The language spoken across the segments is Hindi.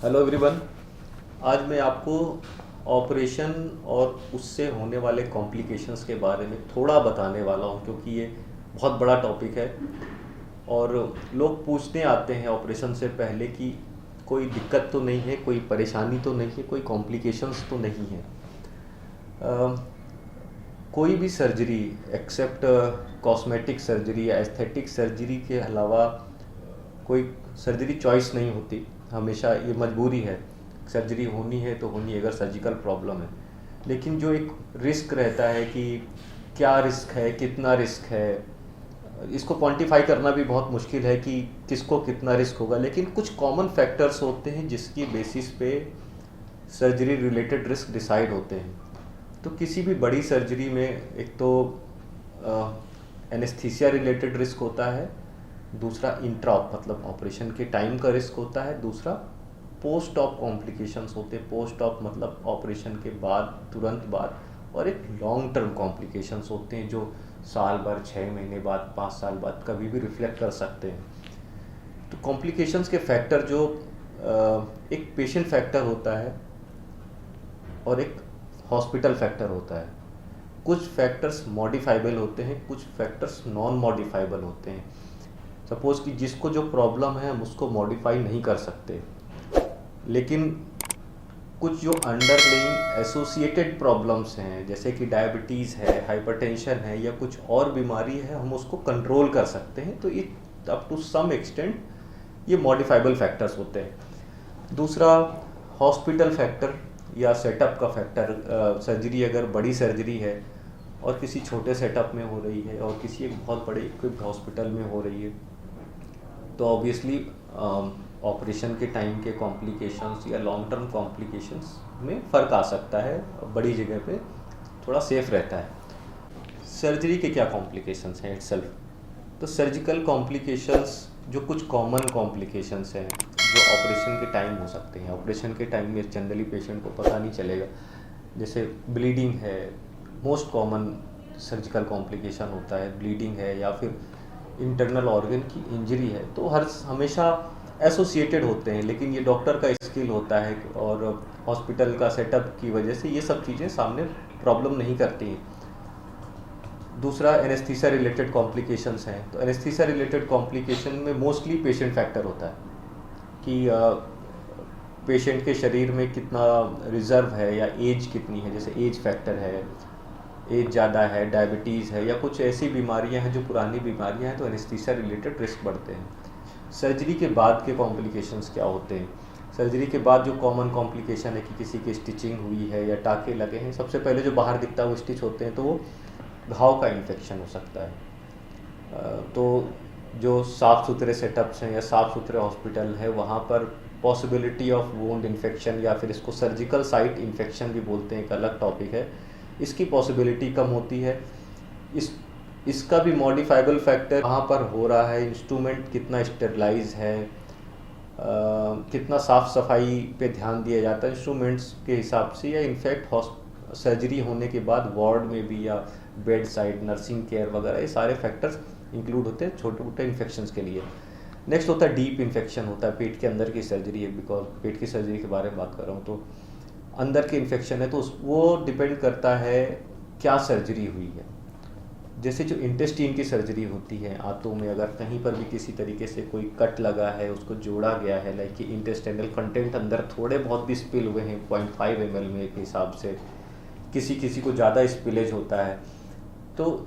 Hello everyone. आज मैं आपको ऑपरेशन और उससे होने वाले कॉम्प्लिकेशंस के बारे में थोड़ा बताने वाला हूँ, क्योंकि ये बहुत बड़ा टॉपिक है और लोग पूछने आते हैं ऑपरेशन से पहले कि कोई दिक्कत तो नहीं है, कोई परेशानी तो नहीं है, कोई कॉम्प्लिकेशंस तो नहीं है। कोई भी सर्जरी एक्सेप्ट कॉस्मेटिक सर्जरी या एस्थेटिक सर्जरी के अलावा कोई सर्जरी चॉइस नहीं होती। हमेशा ये मजबूरी है, सर्जरी होनी है तो होनी है अगर सर्जिकल प्रॉब्लम है। लेकिन जो एक रिस्क रहता है कि क्या रिस्क है, कितना रिस्क है, इसको क्वांटिफाई करना भी बहुत मुश्किल है कि किसको कितना रिस्क होगा। लेकिन कुछ कॉमन फैक्टर्स होते हैं जिसकी बेसिस पे सर्जरी रिलेटेड रिस्क डिसाइड होते हैं। तो किसी भी बड़ी सर्जरी में एक तो एनेस्थीसिया रिलेटेड रिस्क होता है, दूसरा इंट्रा मतलब ऑपरेशन के टाइम का रिस्क होता है, दूसरा पोस्ट ऑप कॉम्प्लिकेशंस होते हैं। पोस्ट ऑप मतलब ऑपरेशन के बाद, तुरंत बाद, और एक लॉन्ग टर्म कॉम्प्लिकेशंस होते हैं जो साल भर, 6 महीने बाद, 5 साल बाद कभी भी रिफ्लेक्ट कर सकते हैं। तो कॉम्प्लिकेशंस के फैक्टर जो एक पेशेंट फैक्टर होता है और एक हॉस्पिटल फैक्टर होता है। कुछ फैक्टर्स मॉडिफाइबल होते हैं, कुछ फैक्टर्स नॉन मॉडिफाइबल होते हैं। सपोज़ कि जिसको जो प्रॉब्लम है हम उसको मॉडिफाई नहीं कर सकते, लेकिन कुछ जो अंडरलाइंग एसोसिएटेड प्रॉब्लम्स हैं जैसे कि डायबिटीज़ है, हाइपरटेंशन है या कुछ और बीमारी है, हम उसको कंट्रोल कर सकते हैं। तो ये अप टू सम एक्सटेंट ये मॉडिफाइबल फैक्टर्स होते हैं। दूसरा हॉस्पिटल फैक्टर या सेटअप का फैक्टर। सर्जरी अगर बड़ी सर्जरी है और किसी छोटे सेटअप में हो रही है और किसी एक बहुत बड़े इक्विप्ड हॉस्पिटल में हो रही है, तो ऑब्वियसली ऑपरेशन के टाइम के कॉम्प्लिकेशंस या लॉन्ग टर्म कॉम्प्लिकेशंस में फ़र्क आ सकता है। बड़ी जगह पे थोड़ा सेफ रहता है। सर्जरी के क्या कॉम्प्लिकेशंस हैं इटसेल्फ? तो सर्जिकल कॉम्प्लिकेशंस जो कुछ कॉमन कॉम्प्लिकेशंस हैं जो ऑपरेशन के टाइम हो सकते हैं। ऑपरेशन के टाइम में जनरली पेशेंट को पता नहीं चलेगा, जैसे ब्लीडिंग है, मोस्ट कॉमन सर्जिकल कॉम्प्लिकेशन होता है, ब्लीडिंग है या फिर इंटरनल ऑर्गन की इंजरी है। तो हर हमेशा एसोसिएटेड होते हैं, लेकिन ये डॉक्टर का स्किल होता है और हॉस्पिटल का सेटअप की वजह से ये सब चीज़ें सामने प्रॉब्लम नहीं करती हैं। दूसरा एनेस्थीसिया रिलेटेड कॉम्प्लिकेशंस हैं। तो एनेस्थीसिया रिलेटेड कॉम्प्लिकेशन में मोस्टली पेशेंट फैक्टर होता है कि पेशेंट के शरीर में कितना रिज़र्व है या एज कितनी है, जैसे एज फैक्टर है, एज ज़्यादा है, डायबिटीज़ है या कुछ ऐसी बीमारियां हैं जो पुरानी बीमारियां हैं, तो एनेस्थीसिया रिलेटेड रिस्क बढ़ते हैं। सर्जरी के बाद के कॉम्प्लिकेशंस क्या होते हैं? सर्जरी के बाद जो कॉमन कॉम्प्लिकेशन है कि किसी की स्टिचिंग हुई है या टाँके लगे हैं, सबसे पहले जो बाहर दिखता है वो स्टिच होते हैं, तो वो घाव का इन्फेक्शन हो सकता है। तो जो साफ़ सुथरे सेटअप्स हैं या साफ़ सुथरे हॉस्पिटल है वहाँ पर पॉसिबिलिटी ऑफ वुंड इन्फेक्शन या फिर इसको सर्जिकल साइट इन्फेक्शन भी बोलते हैं, एक अलग टॉपिक है, इसकी पॉसिबिलिटी कम होती है। इस इसका भी मॉडिफाइबल फैक्टर कहाँ पर हो रहा है, इंस्ट्रूमेंट कितना स्टेरलाइज है, कितना साफ़ सफाई पे ध्यान दिया जाता है इंस्ट्रूमेंट्स के हिसाब से, या इनफैक्ट सर्जरी होने के बाद वार्ड में भी या बेड साइड नर्सिंग केयर वगैरह, ये सारे फैक्टर्स इंक्लूड होते हैं छोटे मोटे इन्फेक्शंस के लिए। नेक्स्ट होता है डीप इन्फेक्शन, होता है पेट के अंदर की सर्जरी है, बिकॉज पेट की सर्जरी के बारे में बात कर रहा हूँ। तो अंदर के इन्फेक्शन है तो वो डिपेंड करता है क्या सर्जरी हुई है। जैसे जो इंटेस्टीन की सर्जरी होती है, आंतों में अगर कहीं पर भी किसी तरीके से कोई कट लगा है, उसको जोड़ा गया है, लाइक कि इंटेस्टाइनल कंटेंट अंदर थोड़े बहुत भी स्पिल हुए हैं 0.5 ml में के हिसाब से, किसी किसी को ज़्यादा स्पिलेज होता है, तो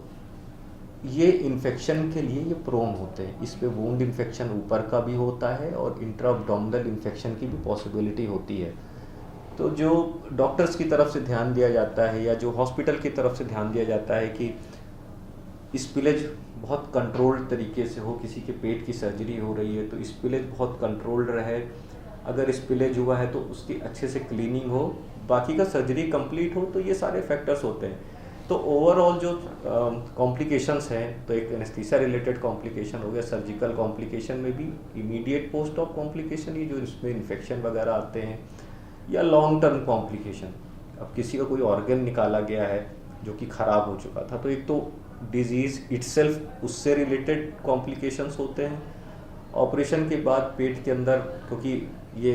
ये इन्फेक्शन के लिए ये प्रोन होते हैं। इस पे वुंड इन्फेक्शन ऊपर का भी होता है और इंट्रा एब्डोमिनल इन्फेक्शन की भी पॉसिबिलिटी होती है। तो जो डॉक्टर्स की तरफ से ध्यान दिया जाता है या जो हॉस्पिटल की तरफ से ध्यान दिया जाता है कि स्पिलेज बहुत कंट्रोल्ड तरीके से हो। किसी के पेट की सर्जरी हो रही है तो स्पिलेज बहुत कंट्रोल्ड रहे। अगर स्पिलेज हुआ है तो उसकी अच्छे से क्लीनिंग हो, बाकी का सर्जरी कंप्लीट हो, तो ये सारे फैक्टर्स होते हैं। तो ओवरऑल जो कॉम्प्लिकेशंस हैं, तो एक एनेस्थीसिया रिलेटेड कॉम्प्लिकेशन हो गया, सर्जिकल कॉम्प्लिकेशन में भी इमीडिएट पोस्ट ऑप कॉम्प्लिकेशन, ये जो इसमें इन्फेक्शन वगैरह आते हैं, या लॉन्ग टर्म कॉम्प्लिकेशन, अब किसी का कोई ऑर्गन निकाला गया है जो कि ख़राब हो चुका था, तो एक तो डिजीज़ इटसेल्फ उससे रिलेटेड कॉम्प्लिकेशंस होते हैं। ऑपरेशन के बाद पेट के अंदर, क्योंकि ये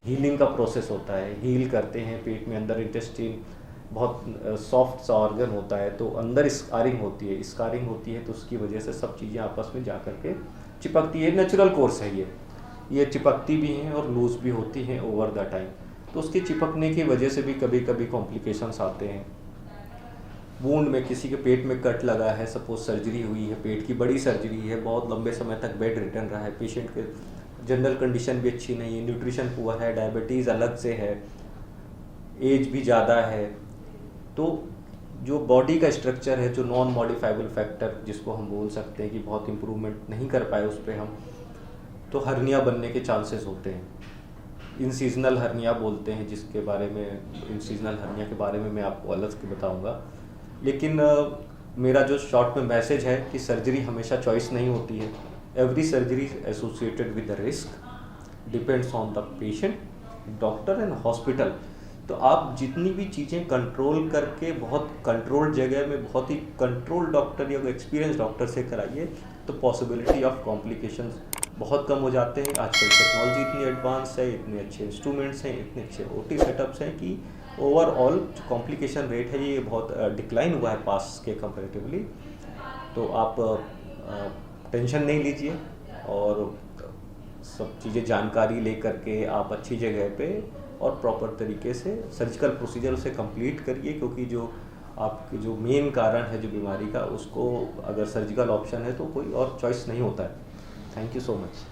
हीलिंग का प्रोसेस होता है, हील करते हैं पेट में अंदर इंटेस्टाइन बहुत सॉफ्ट सा ऑर्गन होता है, तो अंदर स्कारिंग होती है, स्कारिंग होती है तो उसकी वजह से सब चीज़ें आपस में जा कर के चिपकती है। नेचुरल कोर्स है ये चिपकती भी हैं और लूज भी होती हैं ओवर द टाइम। तो उसके चिपकने की वजह से भी कभी कभी कॉम्प्लिकेशंस आते हैं। वूंड में किसी के पेट में कट लगा है, सपोज सर्जरी हुई है, पेट की बड़ी सर्जरी है, बहुत लंबे समय तक बेड रिटर्न रहा है, पेशेंट के जनरल कंडीशन भी अच्छी नहीं है, न्यूट्रिशन पुअर है, डायबिटीज़ अलग से है, एज भी ज़्यादा है, तो जो बॉडी का स्ट्रक्चर है, जो नॉन मॉडिफाइबल फैक्टर जिसको हम बोल सकते हैं कि बहुत इम्प्रूवमेंट नहीं कर पाए उस पर हम, तो हर्निया बनने के चांसेस होते हैं। इंसीजनल हर्निया बोलते हैं जिसके बारे में, इंसीजनल हर्निया के बारे में मैं आपको अलग से बताऊंगा। लेकिन मेरा जो शॉर्ट में मैसेज है कि सर्जरी हमेशा चॉइस नहीं होती है। Every surgery is associated with the risk, depends on the patient, doctor and hospital. तो आप जितनी भी चीज़ें कंट्रोल करके बहुत कंट्रोल्ड जगह में बहुत ही कंट्रोल डॉक्टर या एक्सपीरियंस डॉक्टर से कराइए तो पॉसिबिलिटी ऑफ कॉम्प्लिकेशंस बहुत कम हो जाते हैं। आजकल टेक्नोलॉजी इतनी एडवांस है, इतने अच्छे इंस्ट्रूमेंट्स हैं, इतने अच्छे ओटी सेटअप्स हैं कि ओवरऑल जो कॉम्प्लिकेशन रेट है ये बहुत डिक्लाइन हुआ है पास के कंपैरेटिवली। तो आप टेंशन नहीं लीजिए और सब चीज़ें जानकारी ले करके आप अच्छी जगह पे और प्रॉपर तरीके से सर्जिकल प्रोसीजर उसे कंप्लीट करिए, क्योंकि जो आपके जो मेन कारण है जो बीमारी का, उसको अगर सर्जिकल ऑप्शन है तो कोई और चॉइस नहीं होता है। Thank you so much.